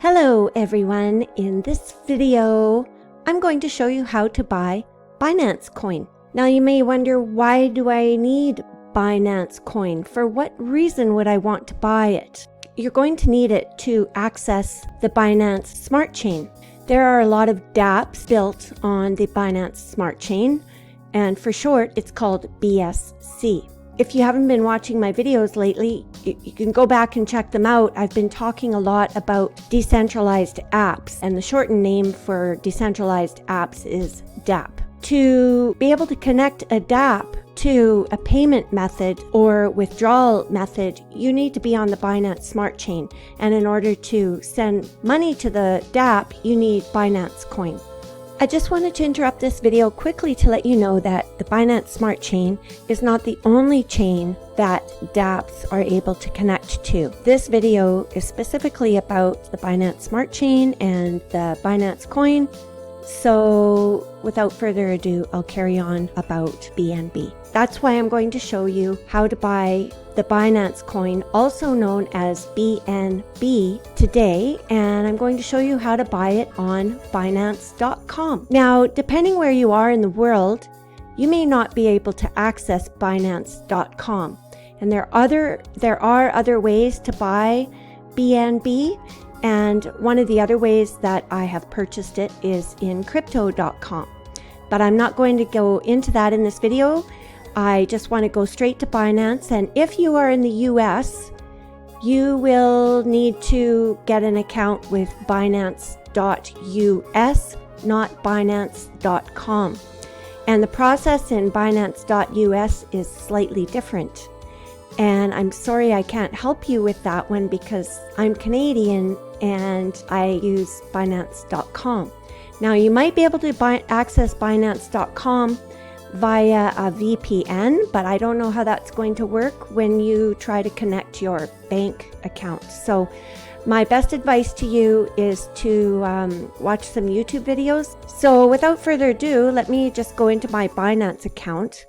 Hello everyone, in this video I'm going to show you how to buy Binance coin. Now you may wonder, why do I need Binance coin? For what reason would I want to buy it? You're going to need it to access the Binance Smart Chain. There are a lot of dApps built on the Binance Smart Chain, and for short it's called BSC. If you haven't been watching my videos lately, you can go back and check them out. I've been talking a lot about decentralized apps, and the shortened name for decentralized apps is dApp. To be able to connect a dApp to a payment method or withdrawal method, you need to be on the Binance Smart Chain. And in order to send money to the dApp, you need Binance coin. I just wanted to interrupt this video quickly to let you know that the Binance Smart Chain is not the only chain that dApps are able to connect to. This video is specifically about the Binance Smart Chain and the Binance coin. So without further ado, I'll carry on about BNB. That's why I'm going to show you how to buy the Binance coin, also known as BNB, today, and I'm going to show you how to buy it on Binance.com. Now, depending where you are in the world, you may not be able to access Binance.com, and there are other ways to buy BNB, and one of the other ways that I have purchased it is in Crypto.com. But I'm not going to go into that in this video. I just want to go straight to Binance, and if you are in the US, you will need to get an account with Binance.us, not Binance.com. And the process in Binance.us is slightly different. And I'm sorry I can't help you with that one because I'm Canadian and I use Binance.com. Now you might be able to access Binance.com via a VPN, but I don't know how that's going to work when you try to connect your bank account. So my best advice to you is to watch some YouTube videos. So without further ado, let me just go into my Binance account.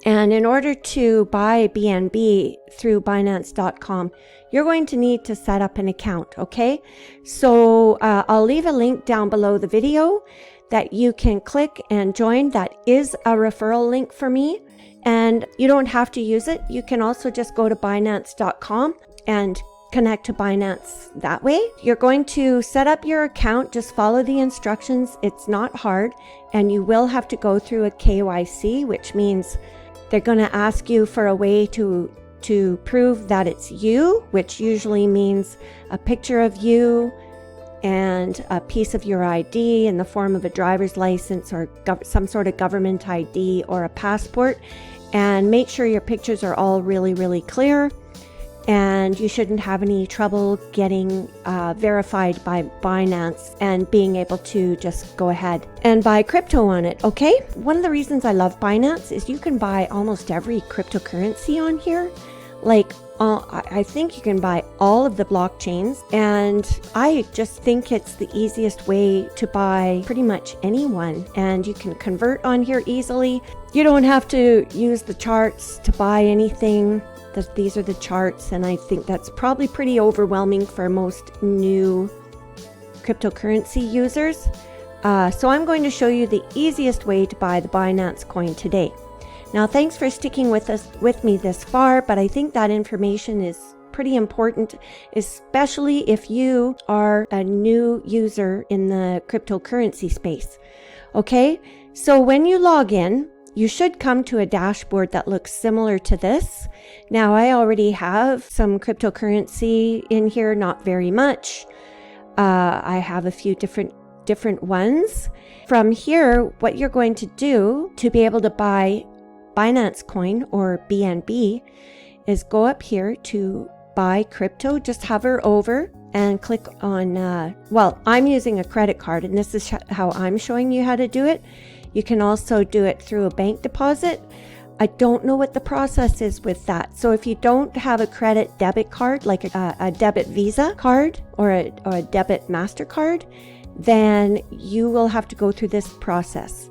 And in order to buy BNB through Binance.com, you're going to need to set up an account, okay? So I'll leave a link down below the video that you can click and join. That is a referral link for me, and you don't have to use it. You can also just go to Binance.com and connect to Binance that way. You're going to set up your account, just follow the instructions. It's not hard, and you will have to go through a KYC, which means they're going to ask you for a way to prove that it's you, which usually means a picture of you and a piece of your ID in the form of a driver's license or some sort of government ID or a passport. And make sure your pictures are all really clear, and you shouldn't have any trouble getting verified by Binance and being able to just go ahead and buy crypto on it, okay? One of the reasons I love Binance is you can buy almost every cryptocurrency on here. Like, I think you can buy all of the blockchains, and I just think it's the easiest way to buy pretty much anyone, and you can convert on here easily. You don't have to use the charts to buy anything. These are the charts, and I think that's probably pretty overwhelming for most new cryptocurrency users. So I'm going to show you the easiest way to buy the Binance coin today. Now, thanks for sticking with me this far, but I think that information is pretty important, especially if you are a new user in the cryptocurrency space. Okay, so when you log in, you should come to a dashboard that looks similar to this. Now, I already have some cryptocurrency in here, not very much. I have a few different ones. From here, what you're going to do to be able to buy Binance coin or BNB is go up here to buy crypto. Just hover over and click on, well, I'm using a credit card, and this is how I'm showing you how to do it. You can also do it through a bank deposit. I don't know what the process is with that. So if you don't have a credit debit card, like a debit Visa card or a debit MasterCard, then you will have to go through this process.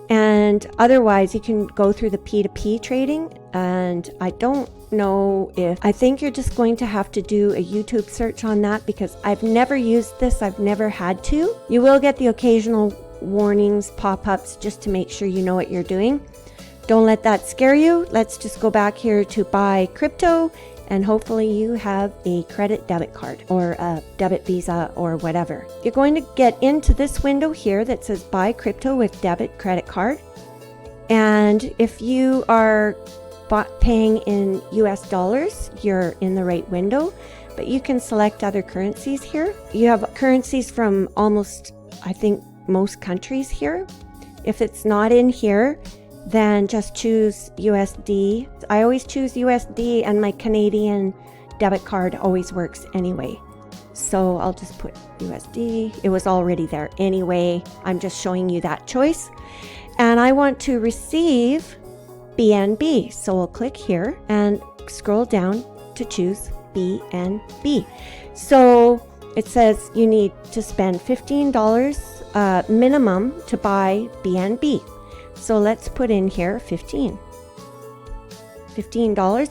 And otherwise, you can go through the P2P trading, and I don't know if, I think you're just going to have to do a YouTube search on that because I've never used this. I've never had to. You will get the occasional warnings, pop-ups, just to make sure you know what you're doing. Don't let that scare you. Let's just go back here to buy crypto, and hopefully you have a credit debit card or a debit Visa or whatever. You're going to get into this window here that says buy crypto with debit credit card. And if you are paying in US dollars, you're in the right window, but you can select other currencies here. You have currencies from almost, I think, most countries here. If it's not in here, then just choose USD. I always choose USD, and my Canadian debit card always works anyway. So I'll just put USD. It was already there anyway. I'm just showing you that choice. And I want to receive BNB. So we'll click here and scroll down to choose BNB. So it says you need to spend $15 minimum to buy BNB. So let's put in here $15,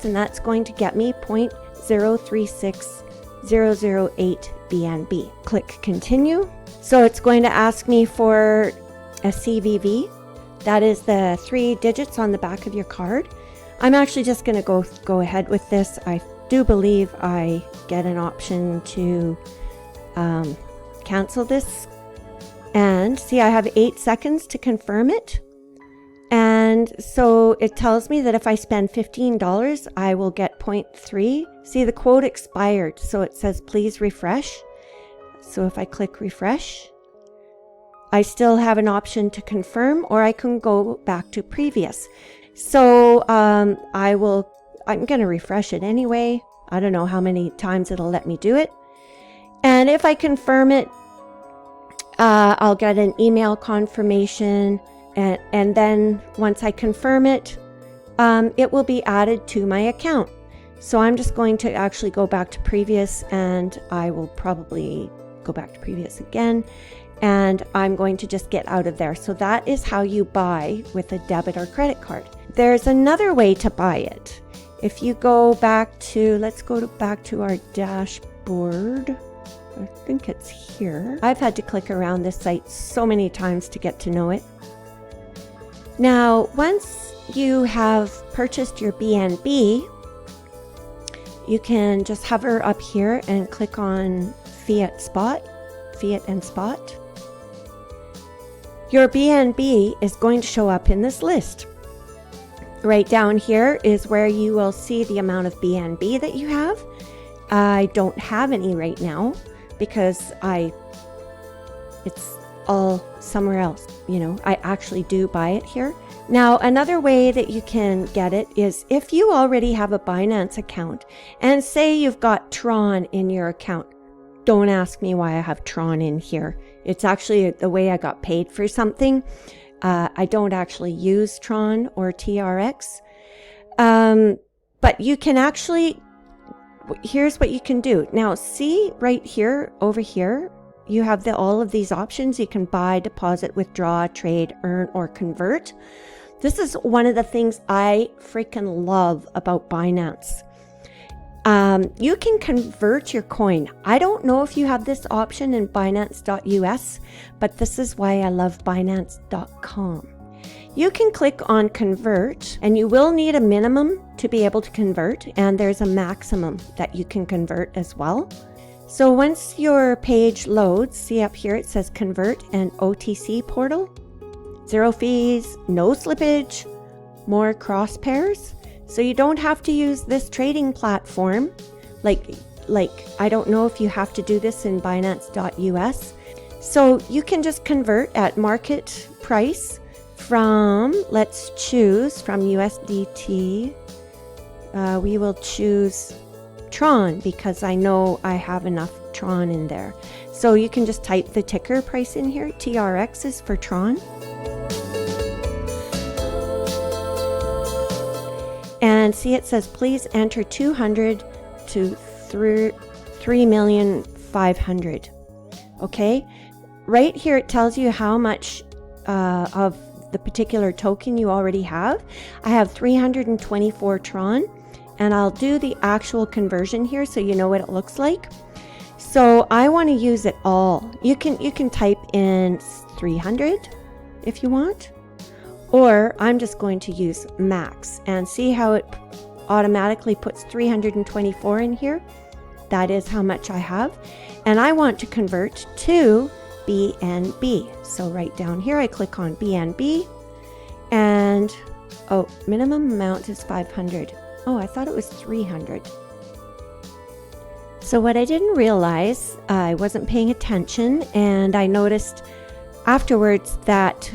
and that's going to get me 0.036008 BNB. Click continue. So it's going to ask me for a CVV. That is the 3 digits on the back of your card. I'm actually just going to go ahead with this. I do believe I get an option to cancel this. And see, I have 8 seconds to confirm it. And so it tells me that if I spend $15, I will get 0.3. See, the quote expired, so it says please refresh. So if I click refresh, I still have an option to confirm, or I can go back to previous. So I'm going to refresh it anyway. I don't know how many times it'll let me do it. And if I confirm it, I'll get an email confirmation. And then once I confirm it, it will be added to my account. So I'm just going to actually go back to previous, and I will probably go back to previous again. And I'm going to just get out of there. So that is how you buy with a debit or credit card. There's another way to buy it. If you go back to, let's go back to our dashboard. I think it's here. I've had to click around this site so many times to get to know it. Now, once you have purchased your BNB, you can just hover up here and click on Fiat and Spot. Your BNB is going to show up in this list. Right down here is where you will see the amount of BNB that you have. I don't have any right now because it's all somewhere else. You know, I actually do buy it here. Now, another way that you can get it is if you already have a Binance account and say you've got Tron in your account. Don't ask me why I have Tron in here. It's actually the way I got paid for something. I don't actually use Tron or TRX. But you can actually, here's what you can do. Now, see right here, over here, you have all of these options. You can buy, deposit, withdraw, trade, earn, or convert. This is one of the things I freaking love about Binance. You can convert your coin. I don't know if you have this option in Binance.us, but this is why I love Binance.com. You can click on convert, and you will need a minimum to be able to convert, and there's a maximum that you can convert as well. So once your page loads, see up here it says convert and OTC portal. 0 fees, no slippage, more cross pairs. So you don't have to use this trading platform. Like I don't know if you have to do this in Binance.us. So you can just convert at market price from, let's choose from USDT. We will choose Tron because I know I have enough Tron in there. So you can just type the ticker price in here. TRX is for Tron. And see, it says please enter 200 to 3,500,000. Okay, right here it tells you how much of the particular token you already have. I have 324 Tron, and I'll do the actual conversion here so you know what it looks like. So I want to use it all. You can type in 300 if you want, or I'm just going to use max and see how it automatically puts 324 in here. That is how much I have, and I want to convert to BNB. So right down here I click on BNB, and oh, minimum amount is 500. Oh, I thought it was 300. So what I didn't realize, I wasn't paying attention, and I noticed afterwards that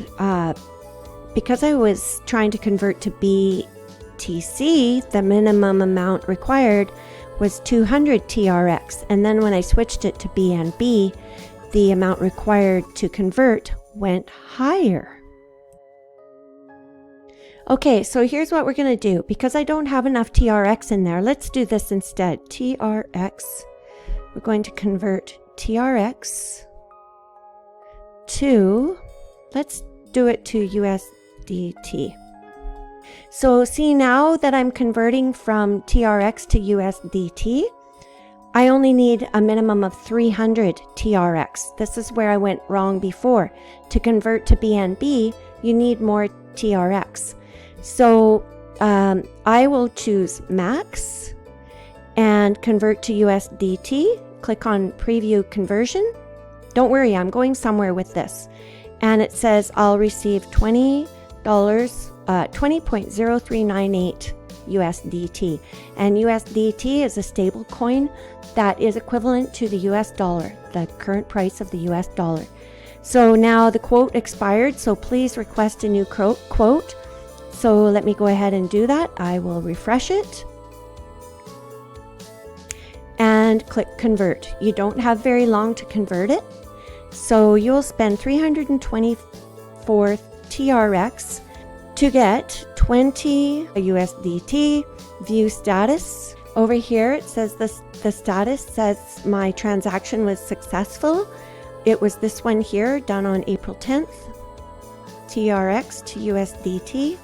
because I was trying to convert to BTC, the minimum amount required was 200 TRX, and then when I switched it to BNB, the amount required to convert went higher. Okay, so here's what we're going to do. Because I don't have enough TRX in there, let's do this instead. TRX, we're going to convert TRX to, let's do it to USDT. So see, now that I'm converting from TRX to USDT, I only need a minimum of 300 TRX. This is where I went wrong before. To convert to BNB, you need more TRX. So I will choose max and convert to USDT. Click on preview conversion. Don't worry, I'm going somewhere with this. And it says I'll receive $20, 20.0398 USDT. And USDT is a stable coin that is equivalent to the US dollar, the current price of the US dollar. So now the quote expired, so please request a new quote. So let me go ahead and do that. I will refresh it and click convert. You don't have very long to convert it. So you'll spend 324 TRX to get 20 USDT. View status. Over here it says the status says my transaction was successful. It was this one here, done on April 10th. TRX to USDT.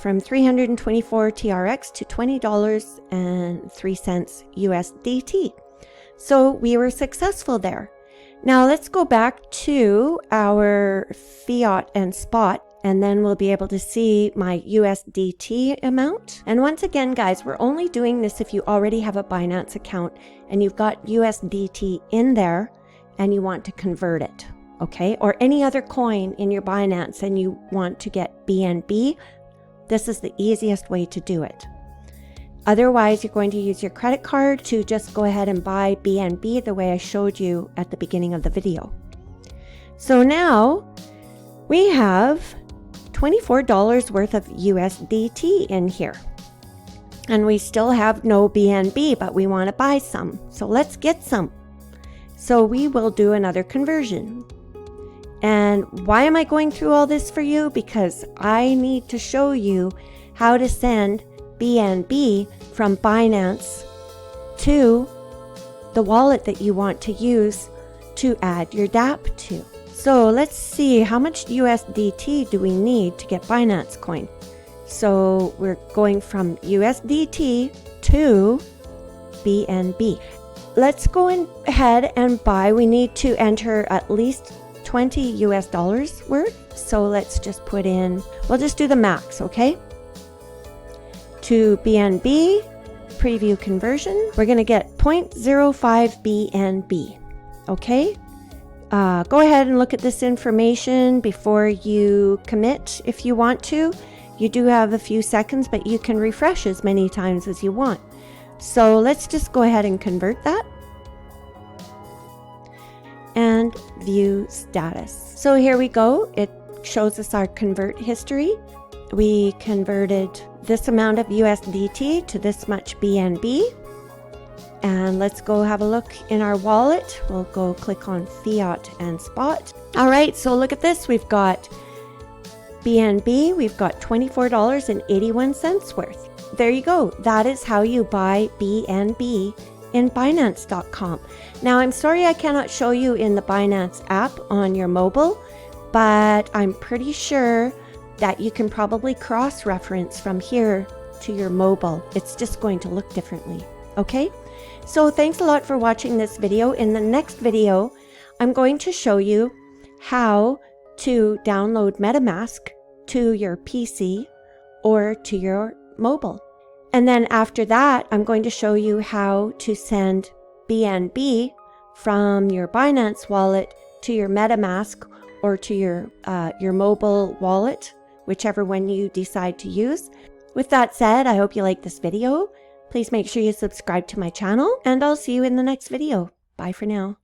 From 324 TRX to $20.03 USDT. So we were successful there. Now let's go back to our fiat and spot, and then we'll be able to see my USDT amount. And once again, guys, we're only doing this if you already have a Binance account and you've got USDT in there and you want to convert it, okay? Or any other coin in your Binance and you want to get BNB. This is the easiest way to do it. Otherwise, you're going to use your credit card to just go ahead and buy BNB the way I showed you at the beginning of the video. So now we have $24 worth of USDT in here. And we still have no BNB, but we want to buy some. So let's get some. So we will do another conversion. And why am I going through all this for you? Because I need to show you how to send BNB from Binance to the wallet that you want to use to add your dApp to. So let's see, how much USDT do we need to get Binance coin? So we're going from USDT to BNB. Let's go ahead and buy. We need to enter at least $20 US worth. So let's just put in, we'll just do the max, okay? To BNB, preview conversion, we're going to get 0.05 BNB, okay? Go ahead and look at this information before you commit if you want to. You do have a few seconds, but you can refresh as many times as you want. So let's just go ahead and convert that. And view status. So here we go. It shows us our convert history. We converted this amount of USDT to this much BNB. And let's go have a look in our wallet. We'll go click on fiat and spot. All right, so look at this. We've got BNB. We've got $24.81 worth. There you go. That is how you buy BNB in Binance.com. Now, I'm sorry I cannot show you in the Binance app on your mobile, but I'm pretty sure that you can probably cross-reference from here to your mobile. It's just going to look differently. Okay? So thanks a lot for watching this video. In the next video, I'm going to show you how to download Metamask to your PC or to your mobile. And then after that, I'm going to show you how to send BNB from your Binance wallet to your Metamask or to your mobile wallet, whichever one you decide to use. With that said, I hope you like this video. Please make sure you subscribe to my channel, and I'll see you in the next video. Bye for now.